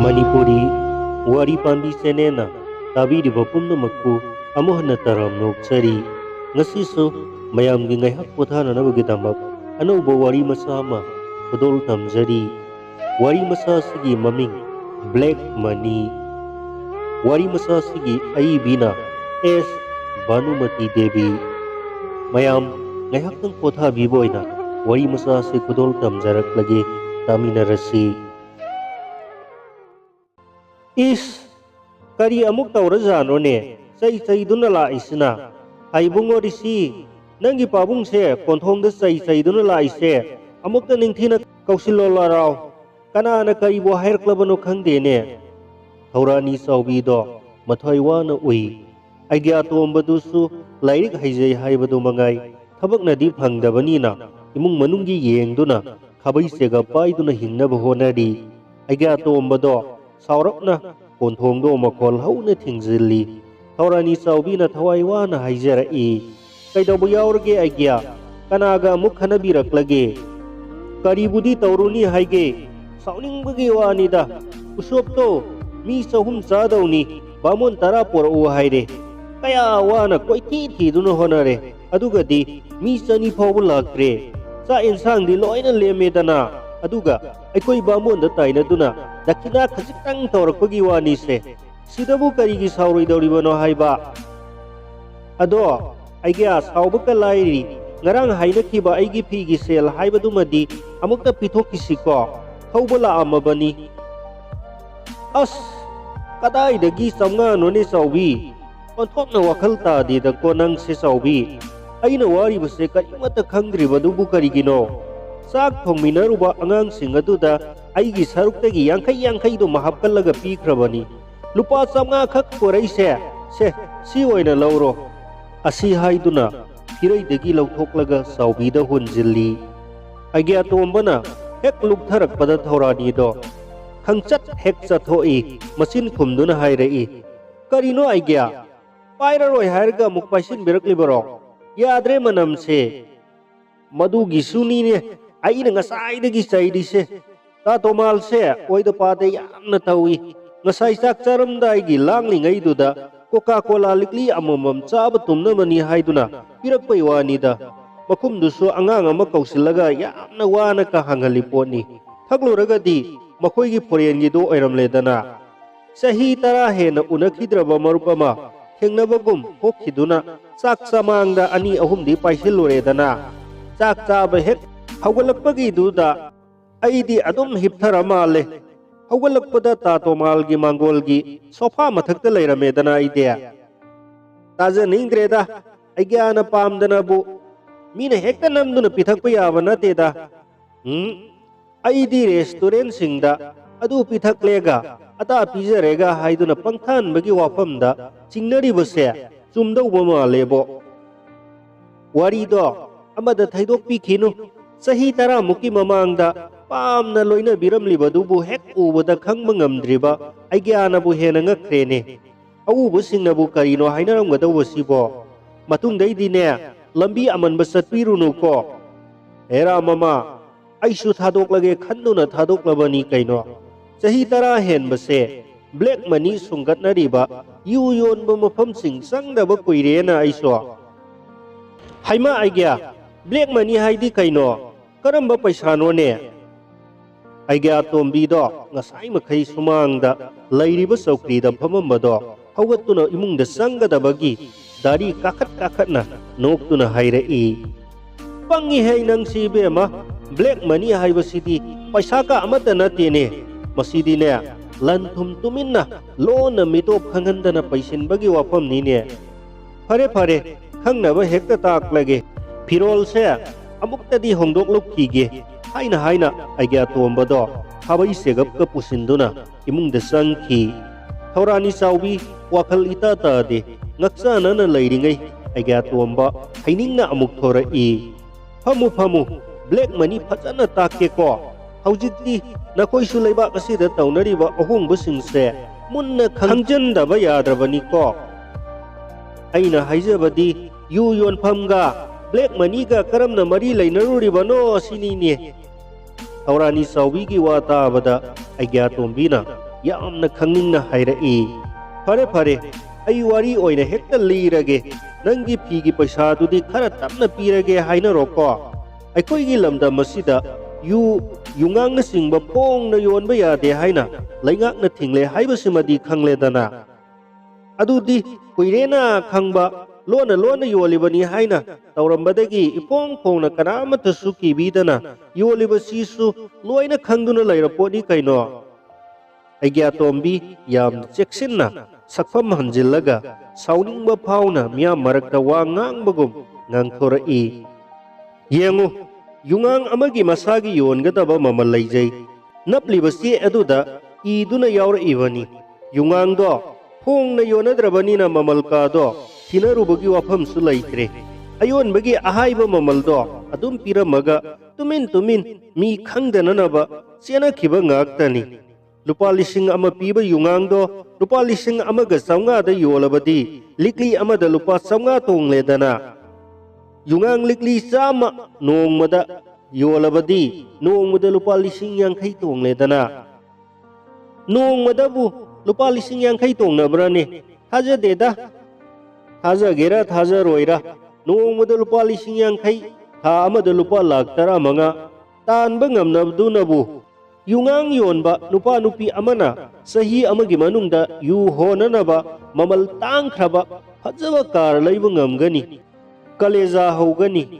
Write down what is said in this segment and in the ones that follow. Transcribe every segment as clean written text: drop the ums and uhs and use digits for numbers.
Manipuri Wari Pambi Senena Tabi di Bapunda Maku Amuhana Taram Noksari Ngasisu myamgi ngayhak pothana nabagidamak anouba warimacha ama khudol tmjri warimacha sigi maming black money warimacha sigi aibina s Bhanumati Devi mayam ngayhak ng potha biboina warimacha se khudol tmjarak lagi taminarasi is kari amuk tawrajano ne sai duna la isna haibungo risi nangi pabung se konthong da sai duna la ise amuk ta ningthina kausillo la raw kana na kari bo hair klabano khangde ne thorani saubi do mathoi wana ui aigya tombadu su lairik haijai haibadu mangai thabak na di phangdabani na imung manunggi yengduna khabai sega paiduna hingnaba honari aigya tombado saurakna konthongdo makhol hauna thingzili thorani saubina thawai wana haijara e kaidabu yaurge aigya kanaga muk khanabirak-lage karibudi tauruni haige sauningbagi wanida usopto mi sahum chadawni bamon tara porau haire kaya wana koithi thiduna honare adugadi mi chani phawbu lakre sa insang di loina lemedana aduga aikoi bamon da tainaduna dakina khajitang tawrakpagi wani se sidabu karigi sauroidoribano haiba ado aigya saubaka lairi ngarang hainakhiba aigi phigi sel haibadumadi amukta pithokisiko thawbala amabani as kadaidagi samnga none saubi onthokna wakhal tadi da konang se saubi aina waribase karimata khangdribadubu karigino sak thongminaruba angangsing aduda aigi saruktagi yankai do mahapkallaga pikhrabani lupa samnga khak korai se si oina lauro asi haiduna phirai-dagi lauthoklaga saubida hunjilli aigya tombana hek luktharakpada thorani do khangchat hek chathoi masin khumduna hairai karino aigya pairaroi hairga mukpaisin biraklibaro yadre manam se madugi suni ne aina ngasaidagi saidi se ta tomal se oida pade yamna tawi ngasai sak charamdai langlingai duda Coca-Cola likli amamam chaba tumnamani haiduna pirakpai wanida makhumdusu angang ama kausilaga yamna wana ka hangaliponi thakluragadi makhoigi forengi do oiramledana sahi tara hena unakidraba marupama thengnabagum hokhiduna chak samangda ani ahumdi paisilluredana chak chaba hek hawgalakpagi duda aidi adum hipthara male hawgalakpada tatomalgi mangolgi sofa mathakta leiramedana idea taja ninggreda aigya na pamdana bu mina hekta namduna pithakpa yaba nateda aidi restaurant singda adu pithaklega ata pijarega haiduna pangthanbagi wafamda chingnaribase chumdauba malebo warido amada thaidokpikhinu sahi tara muki mamangda pamna loina biramlibadubu hek ubada khangba ngamdriba aigyanabu hena ngakhrene awubusingnabu karino hainaramgadawasibo matungdaidine lambi amanba satpiruno ko hera mama aisu thadoklage khanduna thadoklabani kaino sahi tara henbase black money sungatnariba yu yonba mafamsing sangdaba kuirena aiso haima aigya black money haidi kaino karamba paisano ne aigya tombido ngasai makhai sumangda lairiba saukrida phamambado hawgattuna imungda sangadabagi dari kakhatna noktuna hairai pangi hei nang si bema black money haibasidi paisa ka amata natene masidi ne lanthum tuminna lona mitop khangandana paisinbagi wafamni ne fare khangnaba hekta taklage firol se amuktadi hongdoklokige haina aigya tombado habai segap ka pusinduna imungda sangki thorani saubi wakhal itata de ngaksana na leiringai aigya tomba hainingna amuk thorai famu black money phajana takke ko haujikti nakoi su leiba kasida taunariba ahungba singse munna khangjandaба yadrabani ko aina haijabadi yu yon phamga black money ga karamna mari leinaruribano sinine thorani saubi gi wata bada aigya tombina ꯌꯥꯝꯅ ꯈꯪꯅꯤꯡꯅ ꯍꯥꯏꯔꯛꯏ꯫ ꯐꯔꯦ ꯐꯔꯦ, ꯑꯩ ꯋꯥꯔꯤ ꯑꯣꯏꯅ ꯍꯦꯛꯇ ꯂꯤꯔꯒꯦ, ꯅꯪꯒꯤ ꯐꯤꯒꯤ ꯄꯩꯁꯥꯗꯨꯗꯤ ꯈꯔ ꯇꯞꯅ ꯄꯤꯔꯒꯦ ꯍꯥꯏꯅꯔꯣꯀꯣ꯫ ꯑꯩꯈꯣꯏꯒꯤ ꯂꯝꯗꯝ ꯑꯁꯤꯗ ꯌꯨꯉꯥꯡꯅꯆꯤꯡꯕ ꯐꯣꯡꯅ ꯌꯣꯟꯕ ꯌꯥꯗꯦ ꯍꯥꯏꯅ ꯂꯩꯉꯥꯛꯅ ꯊꯤꯡꯂꯦ ꯍꯥꯏꯕꯁꯤꯃꯗꯤ ꯈꯪꯂꯦꯗꯅ꯫ ꯑꯗꯨꯗꯤ ꯀꯨꯏꯔꯦꯅ ꯈꯪꯕ, ꯂꯣꯟꯅ ꯂꯣꯟꯅ ꯌꯣꯜꯂꯤꯕꯅꯤ ꯍꯥꯏꯅ ꯇꯧꯔꯝꯕꯗꯒꯤ ꯏꯐꯣꯡ ꯐꯣꯡꯅ ꯀꯅꯥꯃꯠꯇꯁꯨ ꯀꯤꯕꯤꯗꯅ ꯌꯣꯜꯂꯤꯕꯁꯤꯁꯨ ꯂꯣꯏꯅ ꯈꯪꯗꯨꯅ ꯂꯩꯔꯄꯣꯠꯅꯤ ꯀꯩꯅꯣ꯫ ꯑꯩꯒ꯭ꯌꯥꯇꯣꯝꯕꯤ ꯌꯥꯝꯅ ꯆꯦꯛꯁꯤꯟꯅ ꯁꯛꯐꯝ ꯍꯟꯖꯤꯜꯂꯒ ꯁꯥꯎꯅꯤꯡꯕ ꯐꯥꯎꯅ ꯃꯤꯌꯥꯝ ꯃꯔꯛꯇ ꯋꯥ ꯉꯥꯡꯕꯒꯨꯝ ꯉꯥꯡꯊꯣꯔꯛꯏ꯫ ꯌꯦꯡꯉꯨ, ꯌꯨꯉꯥꯡ ꯑꯃꯒꯤ ꯃꯁꯥꯒꯤ ꯌꯣꯟꯒꯗꯕ ꯃꯃꯜ ꯂꯩꯖꯩ꯫ ꯅꯞꯂꯤꯕ ꯆꯦ ꯑꯗꯨꯗ ꯏꯗꯨꯅ ꯌꯥꯎꯔꯛꯏꯕꯅꯤ꯫ ꯌꯨꯉꯥꯡꯗꯣ ꯐꯣꯡꯅ ꯌꯣꯟꯅꯗ꯭ꯔꯕꯅꯤꯅ ꯃꯃꯜ ꯀꯥꯗꯣ ꯊꯤꯅꯔꯨꯕꯒꯤ ꯋꯥꯐꯝꯁꯨ ꯂꯩꯇ꯭ꯔꯦ꯫ ꯑꯌꯣꯟꯕꯒꯤ ꯑꯍꯥꯏꯕ ꯃꯃꯜꯗꯣ ꯑꯗꯨꯝ ꯄꯤꯔꯝꯃꯒ ꯇꯨꯃꯤꯟ ꯇꯨꯃꯤꯟ ꯃꯤ ꯈꯪꯗꯅꯅꯕ ꯆꯦꯟꯅꯈꯤꯕ ꯉꯥꯛꯇꯅꯤ꯫ ꯂꯨꯄꯥ 1,000 ꯄꯤꯕ ꯌꯨꯉꯥꯡꯗꯣ ꯂꯨꯄꯥ 1,150ꯗ ꯌꯣꯜꯂꯕꯗꯤ ꯂꯤꯛꯂꯤ ꯑꯃꯗ ꯂꯨꯄꯥ 100 ꯇꯣꯡꯂꯦꯗꯅ꯫ ꯌꯨꯉꯥꯡ ꯂꯤꯛꯂꯤ 100 ꯅꯣꯡꯃꯗ ꯌꯣꯜꯂꯕꯗꯤ ꯅꯣꯡꯃꯗ ꯂꯨꯄꯥ 50,000 ꯇꯣꯡꯂꯦꯗꯅ꯫ ꯅꯣꯡꯃꯗꯕꯨ ꯂꯨꯄꯥ 50,000 ꯇꯣꯡꯅꯕ꯭ꯔꯅꯦ? ꯊꯥꯖꯗꯦꯗ꯫ ꯊꯥꯖꯒꯦꯔꯥ ꯊꯥꯖꯔꯣꯏꯔꯥ, ꯅꯣꯡꯃꯗ ꯂꯨꯄꯥ 50,000, ꯊꯥ ꯑꯃꯗ ꯂꯨꯄꯥ 1,50,000 ꯇꯥꯟꯕ ꯉꯝꯅꯕꯗꯨꯅꯕꯨ ꯌꯨꯉꯥꯡ ꯌꯣꯟꯕ ꯅꯨꯄꯥ ꯅꯨꯄꯤ ꯑꯃꯅ ꯆꯍꯤ ꯑꯃꯒꯤ ꯃꯅꯨꯡꯗ ꯌꯨ ꯍꯣꯅꯅꯕ ꯃꯃꯜ ꯇꯥꯡꯈ꯭ꯔꯕ ꯐꯖꯕ ꯀꯥꯔ ꯂꯩꯕ ꯉꯝꯒꯅꯤ, ꯀꯂꯦꯖꯥ ꯍꯧꯒꯅꯤ꯫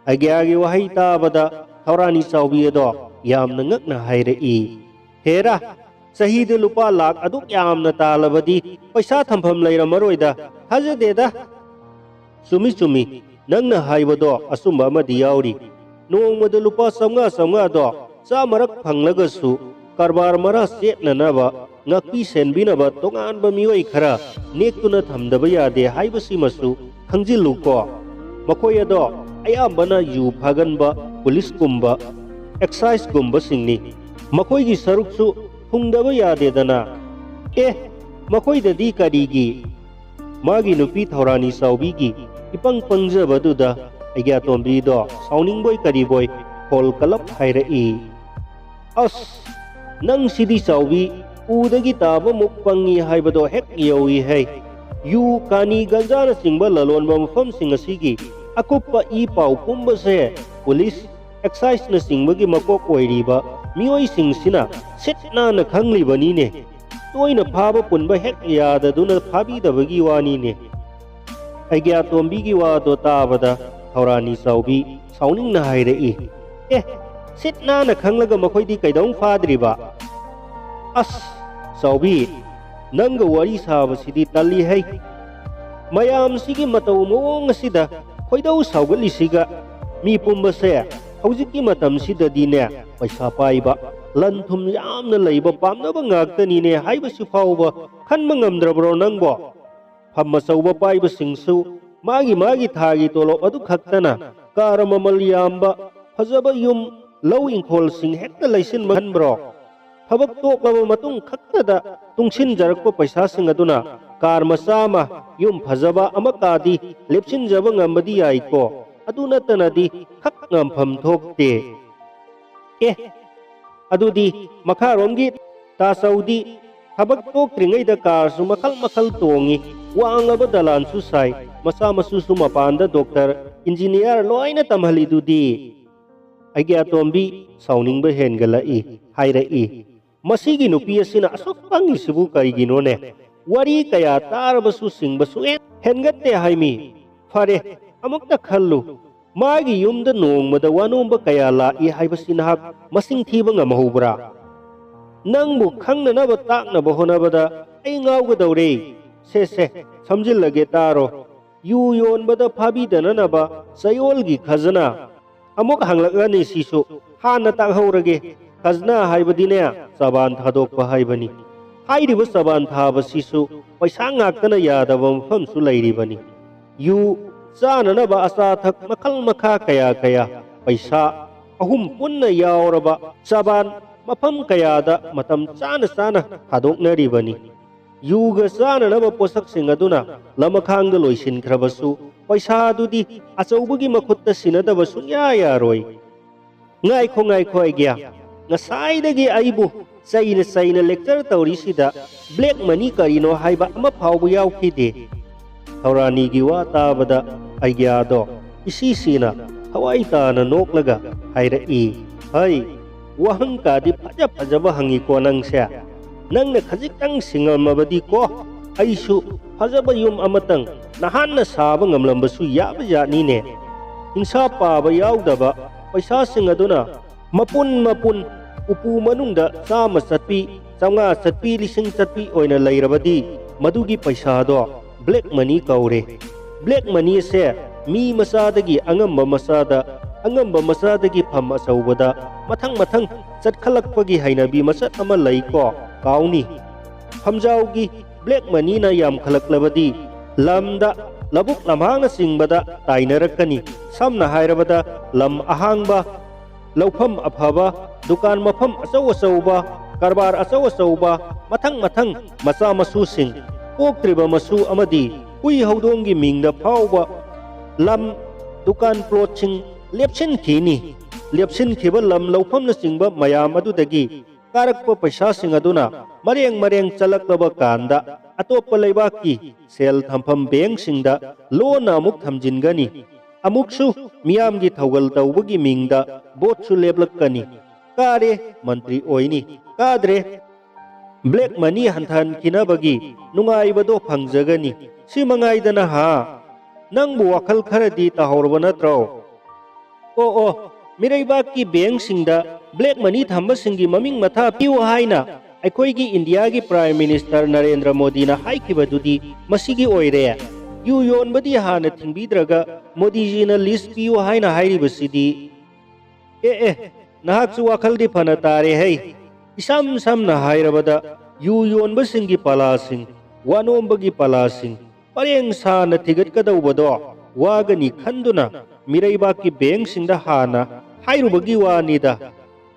ꯑꯩꯒ꯭ꯌꯥꯒꯤ ꯋꯥꯍꯩ ꯇꯥꯕꯗ ꯊꯧꯔꯥꯅꯤ ꯆꯥꯎꯕꯤ ꯑꯗꯣ ꯌꯥꯝꯅ ꯉꯛꯅ ꯍꯥꯏꯔꯛꯏ꯫ ꯍꯦꯔꯥ, ꯆꯍꯤꯗ ꯂꯨꯄꯥ ꯂꯥꯛ ꯑꯗꯨꯛ ꯌꯥꯝꯅ ꯇꯥꯜꯂꯕꯗꯤ ꯄꯩꯁꯥ ꯊꯝꯐꯝ ꯂꯩꯔꯝꯃꯔꯣꯏꯗ, ꯊꯥꯖꯗꯦꯗ꯫ ꯆꯨꯝꯃꯤ ꯆꯨꯝꯃꯤ, ꯅꯪꯅ ꯍꯥꯏꯕꯗꯣ ꯑꯆꯨꯝꯕ ꯑꯃꯗꯤ ꯌꯥꯎꯔꯤ꯫ ꯅꯣꯡꯃꯗ ꯂꯨꯄꯥ 100-100ꯗꯣ ꯆꯥꯃꯔꯛ ꯐꯪꯂꯒꯁꯨ ꯀꯔꯕꯥꯔ ꯃꯔꯥ ꯆꯦꯠꯅꯅꯕ ꯉꯥꯛꯄꯤ ꯁꯦꯟꯕꯤꯅꯕ ꯇꯣꯉꯥꯟꯕ ꯃꯤꯑꯣꯏ ꯈꯔ ꯅꯦꯛꯇꯨꯅ ꯊꯝꯗꯕ ꯌꯥꯗꯦ ꯍꯥꯏꯕꯁꯤꯃꯁꯨ ꯈꯪꯖꯤꯜꯂꯨꯀꯣ꯫ ꯃꯈꯣꯏ ꯑꯗꯣ ꯑꯌꯥꯝꯕꯅ ꯌꯨ ꯐꯥꯒꯟꯕ ꯄꯨꯂꯤꯁꯀꯨꯝꯕ, ꯑꯦꯛꯁꯥꯏꯖꯒꯨꯝꯕꯁꯤꯡꯅꯤ꯫ ꯃꯈꯣꯏꯒꯤ ꯁꯔꯨꯛꯁꯨ ꯊꯨꯡꯗꯕ ꯌꯥꯗꯦꯗꯅ꯫ ꯃꯈꯣꯏꯗꯗꯤ ꯀꯔꯤꯒꯤ? ꯃꯥꯒꯤ ꯅꯨꯄꯤ ꯊꯧꯔꯥꯅꯤ ꯆꯥꯎꯕꯤꯒꯤ ꯏꯄꯪ ꯄꯪꯖꯕꯗꯨꯗ ꯑꯩꯒ꯭ꯌꯥꯇꯣꯝꯕꯤꯗꯣ ꯁꯥꯎꯅꯤꯡꯕꯣꯏ ꯀꯔꯤꯕꯣꯏ ꯈꯣꯜ ꯀꯂꯞ ꯍꯥꯏꯔꯛꯏ꯫ ꯑꯁ, ꯅꯪꯁꯤꯗꯤ ꯆꯥꯎꯕꯤ, ꯎꯗꯒꯤ ꯇꯥꯕꯃꯨꯛ ꯄꯪꯉꯤ ꯍꯥꯏꯕꯗꯣ ꯍꯦꯛ ꯌꯧꯏꯍꯦ꯫ ꯌꯨ, ꯀꯥꯅꯤ, ꯒꯟꯖꯥꯅꯆꯤꯡꯕ ꯂꯂꯣꯟꯕ ꯃꯐꯝꯁꯤꯡ ꯑꯁꯤꯒꯤ ꯑꯀꯨꯞꯄ ꯏ ꯄꯥꯎ ꯄꯨꯝꯕꯁꯦ ꯄꯨꯂꯤꯁ, ꯑꯦꯛꯁꯥꯏꯖꯅꯆꯤꯡꯕꯒꯤ ꯃꯀꯣꯛ ꯑꯣꯏꯔꯤꯕ ꯃꯤꯑꯣꯏꯁꯤꯡꯁꯤꯅ ꯁꯤꯠ ꯅꯥꯟꯅ ꯈꯪꯂꯤꯕꯅꯤꯅꯦ꯫ ꯇꯣꯏꯅ ꯐꯥꯕ ꯄꯨꯟꯕ ꯍꯦꯛ ꯌꯥꯗꯗꯨꯅ ꯐꯥꯕꯤꯗꯕꯒꯤ ꯋꯥꯅꯤꯅꯦ꯫ ꯑꯩꯒ꯭ꯌꯥꯇꯣꯝꯕꯤꯒꯤ ꯋꯥꯗꯣ ꯇꯥꯕꯗ ꯊꯧꯔꯥꯅꯤ ꯆꯥꯎꯕꯤ ꯁꯥꯎꯅꯤꯡꯅ ꯍꯥꯏꯔꯛꯏ꯫ ꯁꯤꯠ ꯅꯥꯟꯅ ꯈꯪꯂꯒ ꯃꯈꯣꯏꯗꯤ ꯀꯩꯗꯧ ꯐꯥꯗ꯭ꯔꯤꯕ? ꯑꯁ ꯆꯥꯎꯕꯤ, ꯅꯪꯒ ꯋꯥꯔꯤ ꯁꯥꯕꯁꯤꯗꯤ ꯇꯜꯂꯤꯍꯩ꯫ ꯃꯌꯥꯝꯁꯤꯒꯤ ꯃꯇꯧ ꯃꯑꯣꯡ ꯑꯁꯤꯗ ꯈꯣꯏꯗꯧ ꯁꯥꯎꯒꯠꯂꯤꯁꯤꯒ ꯃꯤ ꯄꯨꯝꯕꯁꯦ ꯍꯧꯖꯤꯛꯀꯤ ꯃꯇꯝꯁꯤꯗꯗꯤꯅꯦ ꯄꯩꯁా ꯄꯥꯏꯕ, ꯂꯟ ꯊꯨꯝ ꯌꯥꯝꯅ ꯂꯩꯕ ꯄꯥꯝꯅꯕ ꯉꯥꯛꯇꯅꯤꯅꯦ ꯍꯥꯏꯕꯁꯤ ꯐꯥꯎꯕ ꯈꯟꯕ ꯉꯝꯗ꯭ꯔꯕ꯭ꯔꯣ ꯅꯪꯕꯣ? ꯐꯝ ꯑꯆꯧꯕ ꯄꯥꯏꯕꯁꯤꯡꯁꯨ ꯃꯥꯒꯤ ꯊꯥꯒꯤ ꯇꯣꯂꯣꯞ ꯑꯗꯨ ꯈꯛꯇꯅ ꯀꯥꯔ ꯃꯃꯜ ꯌꯥꯝꯕ, ꯐꯖꯕ ꯌꯨꯝ, ꯂꯧ ꯏꯪꯈꯣꯜꯁꯤꯡ ꯍꯦꯛꯇ ꯂꯩꯁꯤꯟꯕ ꯈꯟꯕ꯭ꯔꯣ? ꯊꯕꯛ ꯇꯣꯛꯂꯕ ꯃꯇꯨꯡ ꯈꯛꯇꯗ ꯇꯨꯡꯁꯤꯟꯖꯔꯛꯄ ꯄꯩꯁꯥꯁꯤꯡ ꯑꯗꯨꯅ ꯀꯥꯔ ꯃꯆꯥ ꯑꯃ, ꯌꯨꯝ ꯐꯖꯕ ꯑꯃꯀꯥꯗꯤ ꯂꯦꯞꯁꯤꯟꯖꯕ ꯉꯝꯕꯗꯤ ꯌꯥꯏꯀꯣ, ꯑꯗꯨ ꯅꯠꯇꯅꯗꯤ ꯈꯛ ꯉꯝꯐꯝ ꯊꯣꯛꯇꯦ꯫ ꯑꯗꯨꯗꯤ ꯃꯈꯥꯔꯣꯝꯒꯤ ꯇꯥꯆꯧꯗꯤ ꯊꯕꯛ ꯇꯣꯛꯇ꯭ꯔꯤꯉꯩꯗ ꯀꯥꯔꯁꯨ ꯃꯈꯜ ꯃꯈꯜ ꯇꯣꯡꯉꯤ, ꯋꯥꯡꯂꯕ ꯗꯂꯥꯟꯁꯨ ꯁꯥꯏ, ꯃꯆꯥ ꯃꯁꯨꯁꯨ ꯃꯄꯥꯟꯗ ꯗꯣꯛꯇꯔ, ꯏꯟꯖꯤꯅꯤꯌꯥꯔ ꯂꯣꯏꯅ ꯇꯝꯍꯜꯂꯤꯗꯨꯗꯤ꯫ ꯑꯩꯒ꯭ꯌꯥꯇꯣꯝꯕꯤ ꯁꯥꯎꯅꯤꯡꯕ ꯍꯦꯟꯒꯠꯂꯛꯏ, ꯍꯥꯏꯔꯛꯏ꯫ ꯃꯁꯤꯒꯤ ꯅꯨꯄꯤ ꯑꯁꯤꯅ ꯑꯁꯨꯛ ꯄꯪꯉꯤꯁꯤꯕꯨ ꯀꯔꯤꯒꯤꯅꯣꯅꯦ? ꯋꯥꯔꯤ ꯀꯌꯥ ꯇꯥꯔꯕꯁꯨ ꯁꯤꯡꯕ ꯁꯨꯛꯍꯦꯟ ꯍꯦꯟꯒꯠꯇꯦ ꯍꯥꯏꯃꯤ꯫ ꯐꯔꯦ, ꯑꯃꯨꯛꯇ ꯈꯜꯂꯨ, ꯃꯥꯒꯤ ꯌꯨꯝꯗ ꯅꯣꯡꯃꯗ ꯋꯥꯅꯣꯝꯕ ꯀꯌꯥ ꯂꯥꯛꯏ ꯍꯥꯏꯕꯁꯤ ꯅꯍꯥꯛ ꯃꯁꯤꯡ ꯊꯤꯕ ꯉꯝꯍꯧꯕ꯭ꯔꯥ? ꯅꯪꯕꯨ ꯈꯪꯅꯅꯕ ꯇꯥꯛꯅꯕ ꯍꯣꯠꯅꯕꯗ ꯑꯩ ꯉꯥꯎꯒꯗꯧꯔꯦ꯫ ꯁꯦ ꯁꯝꯖꯤꯜꯂꯒꯦ ꯇꯥꯔꯣ꯫ ꯌꯨ ꯌꯣꯟꯕꯗ ꯐꯥꯕꯤꯗꯅꯅꯕ ꯆꯌꯣꯜꯒꯤ ꯈꯖꯅꯥ꯫ ꯑꯃꯨꯛ ꯍꯪꯂꯛꯂꯅꯤ ꯁꯤꯁꯨ, ꯍꯥꯟꯅ ꯇꯥꯛꯍꯧꯔꯒꯦ꯫ ꯈꯖꯅꯥ ꯍꯥꯏꯕꯗꯤꯅꯦ, ꯆꯕꯥꯟ ꯊꯥꯗꯣꯛꯄ ꯍꯥꯏꯕꯅꯤ꯫ ꯍꯥꯏꯔꯤꯕ ꯆꯕꯥꯟ ꯊꯥꯕꯁꯤꯁꯨ ꯄꯩꯁꯥ ꯉꯥꯛꯇꯅ ꯌꯥꯗꯕ ꯃꯐꯝꯁꯨ ꯂꯩꯔꯤꯕꯅꯤ꯫ ꯌꯨ, ꯆꯥꯅꯅꯕ ꯑꯆꯥ ꯑꯊꯛ ꯃꯈꯜ ꯃꯈꯥꯀꯌꯥ, ꯄꯩꯁꯥ, ꯑꯍꯨꯝ ꯄꯨꯟꯅ ꯌꯥꯎꯔꯕ ꯆꯕꯥꯟ ꯃꯐꯝ ꯀꯌꯥꯗ ꯃꯇꯝ ꯆꯥꯅ ꯊꯥꯗꯣꯛꯅꯔꯤꯕꯅꯤ꯫ ꯌꯨꯒ ꯆꯥꯅꯅꯕ ꯄꯣꯠꯁꯛꯁꯤꯡ ꯑꯗꯨꯅ ꯂꯃꯈꯥꯡꯗ ꯂꯣꯏꯁꯤꯟꯈ꯭ꯔꯕꯁꯨ ꯄꯩꯁꯥꯗꯨꯗꯤ ꯑꯆꯧꯕꯒꯤ ꯃꯈꯨꯠꯇ ꯁꯤꯟꯅꯗꯕ ꯁꯨꯡꯌꯥ ꯌꯥꯔꯣꯏ꯫ ꯉꯥꯏꯈꯣ ꯑꯩꯒ꯭ꯌꯥ, ꯉꯁꯥꯏꯗꯒꯤ ꯑꯩꯕꯨ Saina lecture taurisida black money karino haiba ama phawbu yaukide Thaurani gi wa tabada aigya do isi sina hawai ta na noklaga haira I hai wahang ka di phajaba hangi ko nang sya nang na khajitang singal mabadi ko aisu phajaba yum amatang nahan na saba ngamlambasu yaba jani ne hinsa paba yaudaba paisa sing aduna mapun upu manungda sama satpi samga satpi lising satpi oina lairabadi madugi paisa do black money kaure black money se mi masadagi angamba masadagi pham asaubada mathang chatkhalakpagi hainabi masat ama laiko kauni phamjaugi black money na yam khalaklabadi lamda labuk lamhangna singbada tainarakani samna hairabada lam ahangba laufam afaba dukan mafam asawba karbar asawba mathang masa masu sing poktriba masu amadi hui haudongi mingda phawba lam dukan plotching lepsin khiba lam laufam na singba mayam adudagi karakpa paisa sing aduna mareng chalaklaba kanda atoppa leibaki sel thampham bank singda lona amuk thamjingani amuksu myamgi thaugal tawbagi mingda botsu leblakani kare mantri oini kadre black money hanthan kinabagi nungaibado phangjagani si mangaidana ha nangbu wakhal kharadi tahorba natro o miraibaki bank singda black money thamba singi maming matha piu haina aikoigi India gi Prime Minister Narendra Modi na haikibadudi masigi oire yu yonbadi hana thingbidraga Modi ji na list piu haina hairibasidi nahaksu wakhaldi phana tare hai isam na hairabada yu yonba singi palasing wanombagi palasing pareng sa na thigat kadawbado wagani khanduna miraibaki bank singda hana hairubagi wanida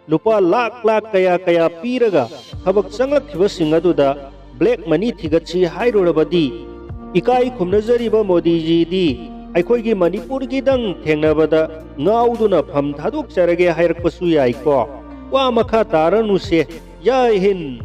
lupa lak kaya piraga habak sanglakhiba singaduda black money thigatsi hairurabadi ikai khumnajariba Modi ji di aikoigi Manipur gi dang thengnabada ngauduna pham thaduk charage hairakpasu yaiko wa makha taranu se jai hind